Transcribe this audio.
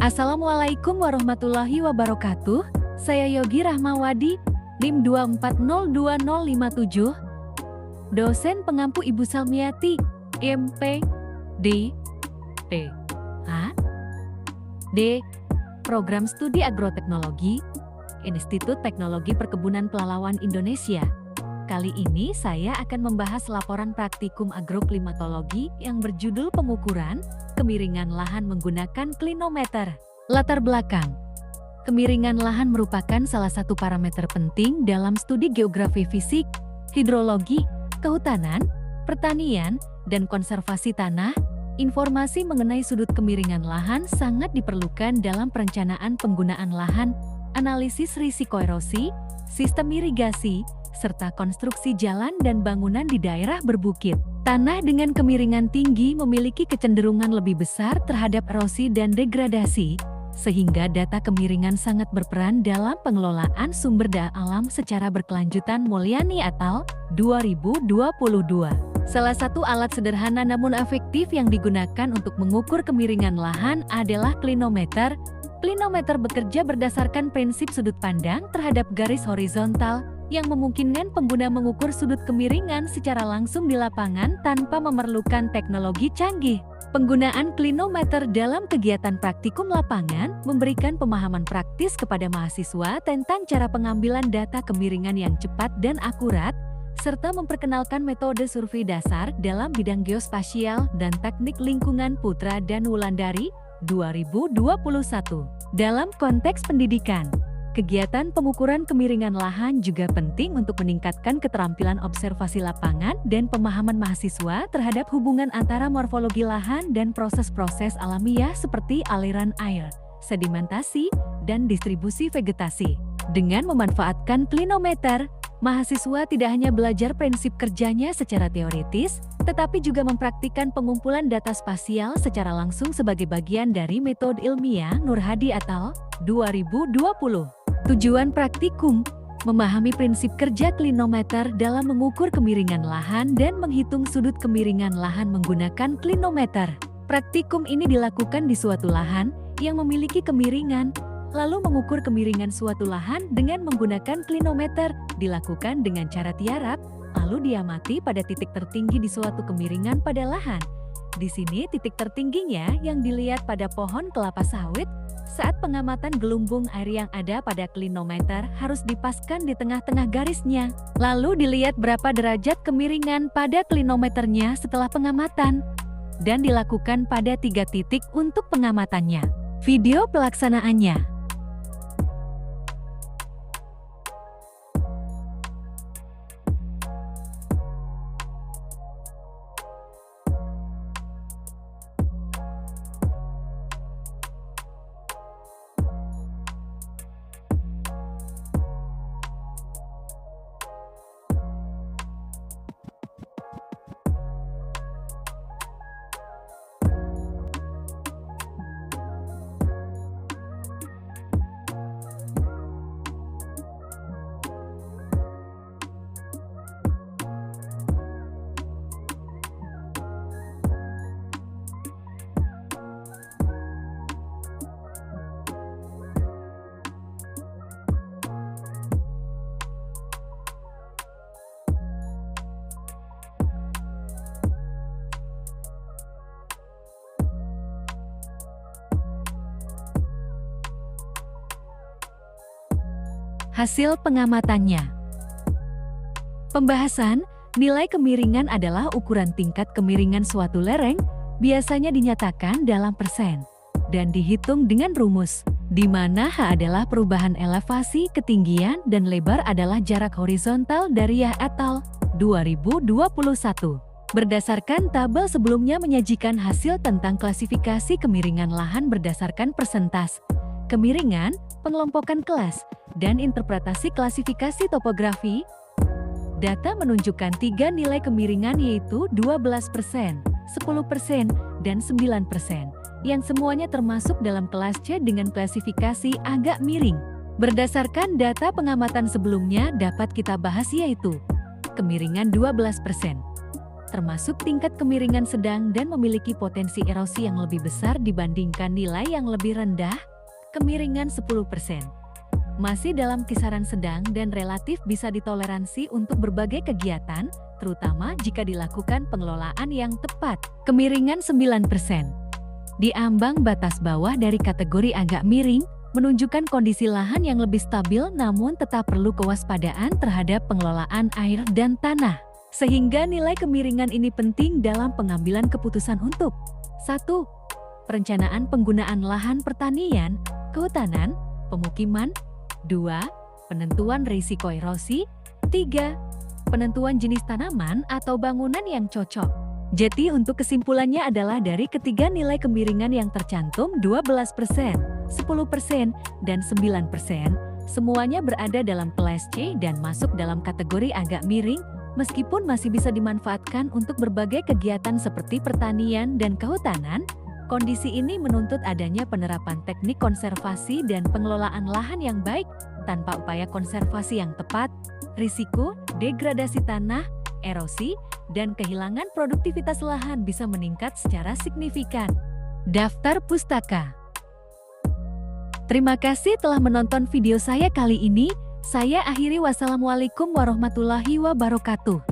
Assalamualaikum warahmatullahi wabarakatuh. Saya Yogi Rahmawadi, NIM 2402057, dosen pengampu Ibu Salmiati, MP, D, H, D, Program Studi Agroteknologi, Institut Teknologi Perkebunan Pelalawan Indonesia. Kali ini saya akan membahas laporan praktikum agroklimatologi yang berjudul pengukuran kemiringan lahan menggunakan klinometer. Latar belakang. Kemiringan lahan merupakan salah satu parameter penting dalam studi geografi fisik, hidrologi, kehutanan, pertanian, dan konservasi tanah. Informasi mengenai sudut kemiringan lahan sangat diperlukan dalam perencanaan penggunaan lahan, analisis risiko erosi, sistem irigasi, serta konstruksi jalan dan bangunan di daerah berbukit. Tanah dengan kemiringan tinggi memiliki kecenderungan lebih besar terhadap erosi dan degradasi, sehingga data kemiringan sangat berperan dalam pengelolaan sumber daya alam secara berkelanjutan. Mulyani et al. 2022. Salah satu alat sederhana namun efektif yang digunakan untuk mengukur kemiringan lahan adalah klinometer. Klinometer bekerja berdasarkan prinsip sudut pandang terhadap garis horizontal, yang memungkinkan pengguna mengukur sudut kemiringan secara langsung di lapangan tanpa memerlukan teknologi canggih. Penggunaan klinometer dalam kegiatan praktikum lapangan memberikan pemahaman praktis kepada mahasiswa tentang cara pengambilan data kemiringan yang cepat dan akurat, serta memperkenalkan metode survei dasar dalam bidang geospasial dan teknik lingkungan. Putra dan Wulandari, 2021. Dalam konteks pendidikan, kegiatan pengukuran kemiringan lahan juga penting untuk meningkatkan keterampilan observasi lapangan dan pemahaman mahasiswa terhadap hubungan antara morfologi lahan dan proses-proses alamiah seperti aliran air, sedimentasi, dan distribusi vegetasi. Dengan memanfaatkan klinometer, mahasiswa tidak hanya belajar prinsip kerjanya secara teoritis, tetapi juga mempraktikkan pengumpulan data spasial secara langsung sebagai bagian dari metode ilmiah. Nurhadi et al. 2020. Tujuan praktikum: memahami prinsip kerja klinometer dalam mengukur kemiringan lahan dan menghitung sudut kemiringan lahan menggunakan klinometer. Praktikum ini dilakukan di suatu lahan yang memiliki kemiringan, lalu mengukur kemiringan suatu lahan dengan menggunakan klinometer dilakukan dengan cara tiarap, lalu diamati pada titik tertinggi di suatu kemiringan pada lahan. Di sini titik tertingginya yang dilihat pada pohon kelapa sawit. Saat pengamatan gelombung air yang ada pada klinometer harus dipaskan di tengah-tengah garisnya. Lalu dilihat berapa derajat kemiringan pada klinometernya setelah pengamatan. Dan dilakukan pada 3 titik untuk pengamatannya. Video pelaksanaannya. Hasil pengamatannya. Pembahasan, nilai kemiringan adalah ukuran tingkat kemiringan suatu lereng, biasanya dinyatakan dalam persen, dan dihitung dengan rumus, di mana H adalah perubahan elevasi, ketinggian, dan lebar adalah jarak horizontal dari Yah et al. 2021. Berdasarkan tabel sebelumnya menyajikan hasil tentang klasifikasi kemiringan lahan berdasarkan persentase kemiringan, pengelompokan kelas, dan interpretasi klasifikasi topografi. Data menunjukkan 3 nilai kemiringan yaitu 12%, 10%, dan 9%, yang semuanya termasuk dalam kelas C dengan klasifikasi agak miring. Berdasarkan data pengamatan sebelumnya dapat kita bahas yaitu kemiringan 12%, termasuk tingkat kemiringan sedang dan memiliki potensi erosi yang lebih besar dibandingkan nilai yang lebih rendah, kemiringan 10%. Masih dalam kisaran sedang dan relatif bisa ditoleransi untuk berbagai kegiatan, terutama jika dilakukan pengelolaan yang tepat. Kemiringan 9%. Di ambang batas bawah dari kategori agak miring, menunjukkan kondisi lahan yang lebih stabil namun tetap perlu kewaspadaan terhadap pengelolaan air dan tanah. Sehingga nilai kemiringan ini penting dalam pengambilan keputusan untuk 1. Perencanaan penggunaan lahan pertanian, kehutanan, pemukiman. 2. Penentuan risiko erosi. 3. Penentuan jenis tanaman atau bangunan yang cocok. Jadi untuk kesimpulannya adalah dari ketiga nilai kemiringan yang tercantum 12%, 10%, dan 9%, semuanya berada dalam kelas C dan masuk dalam kategori agak miring, meskipun masih bisa dimanfaatkan untuk berbagai kegiatan seperti pertanian dan kehutanan. Kondisi ini menuntut adanya penerapan teknik konservasi dan pengelolaan lahan yang baik. Tanpa upaya konservasi yang tepat, risiko degradasi tanah, erosi, dan kehilangan produktivitas lahan bisa meningkat secara signifikan. Daftar pustaka. Terima kasih telah menonton video saya kali ini. Saya akhiri, wassalamualaikum warahmatullahi wabarakatuh.